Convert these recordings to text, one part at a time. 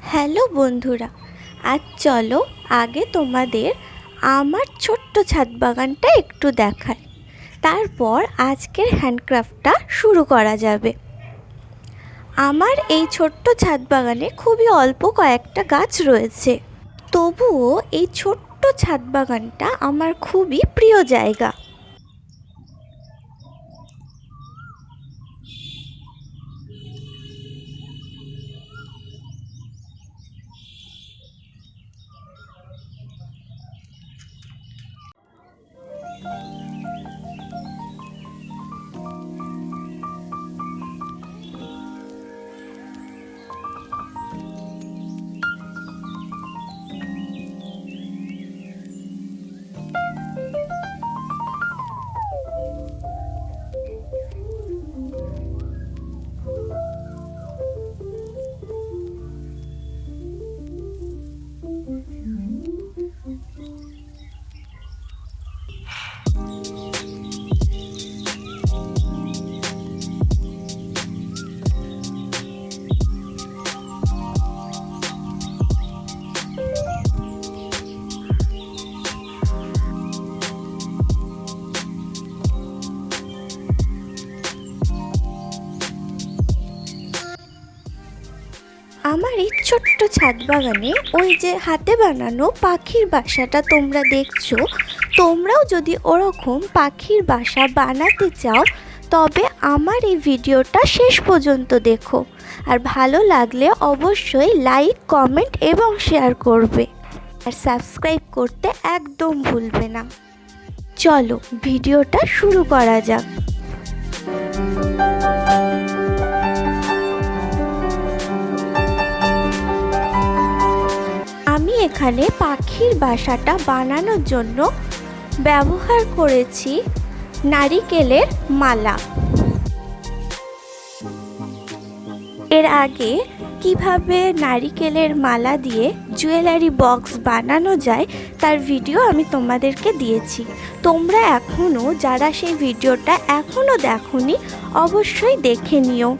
Hello বন্ধুরা, আজ চলো আগে তোমাদের আমার ছোট্ট ছাদ বাগানটা একটু দেখাই। তারপর আজকের হ্যান্ডক্রাফটটা শুরু করা যাবে। আমার এই ছোট্ট ছাদ বাগানে খুবই অল্প কয়েকটা গাছ রয়েছে, তবুও এই ছোট্ট ছাদ বাগানটা আমার খুবই প্রিয় জায়গা। আমার এই ছোট্ট ছাদ বাগানে ওই যে হাতে বানানো পাখির বাসাটা তোমরা দেখছো, তোমরাও যদি ওরকম পাখির বাসা বানাতে চাও তবে আমার এই ভিডিওটা শেষ পর্যন্ত দেখো। আর ভালো লাগলে অবশ্যই লাইক, কমেন্ট এবং শেয়ার করবে, আর সাবস্ক্রাইব করতে একদম ভুলবে না। চলো ভিডিওটা শুরু করা যাক। আমি এখানে পাখির বাসাটা বানানোর জন্য ব্যবহার করেছি নারিকেলের মালা। এর আগে কিভাবে নারিকেলের মালা দিয়ে জুয়েলারি বক্স বানানো যায় তার ভিডিও আমি তোমাদেরকে দিয়েছি। তোমরা এখনও যারা সেই ভিডিওটা এখনও দেখোনি অবশ্যই দেখে নিও।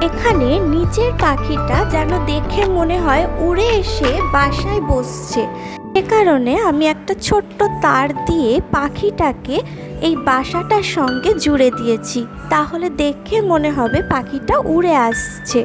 এখানে নিচের পাখিটা যেন দেখে মনে হয় উড়ে এসে বাসায় বসছে। সে কারণে আমি একটা ছোট্ট তার দিয়ে পাখিটাকে এই বাসাটার সঙ্গে জুড়ে দিয়েছি, তাহলে দেখে মনে হবে পাখিটা উড়ে আসছে।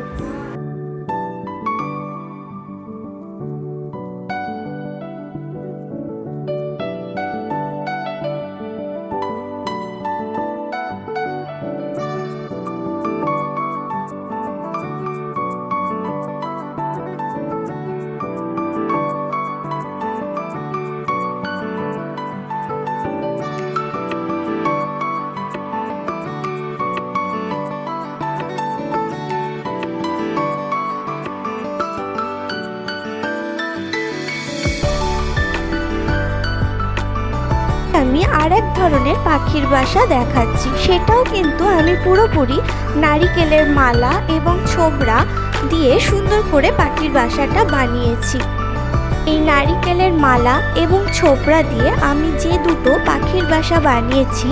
আমি আরেক ধরনের পাখির বাসা দেখাচ্ছি, সেটাও কিন্তু আমি পুরোপুরি নারিকেলের মালা এবং ছোবড়া দিয়ে সুন্দর করে পাখির বাসাটা বানিয়েছি। এই নারিকেলের মালা এবং ছোবড়া দিয়ে আমি যে দুটো পাখির বাসা বানিয়েছি,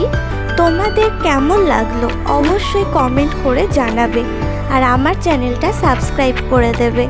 তোমাদের কেমন লাগলো অবশ্যই কমেন্ট করে জানাবে, আর আমার চ্যানেলটা সাবস্ক্রাইব করে দেবে।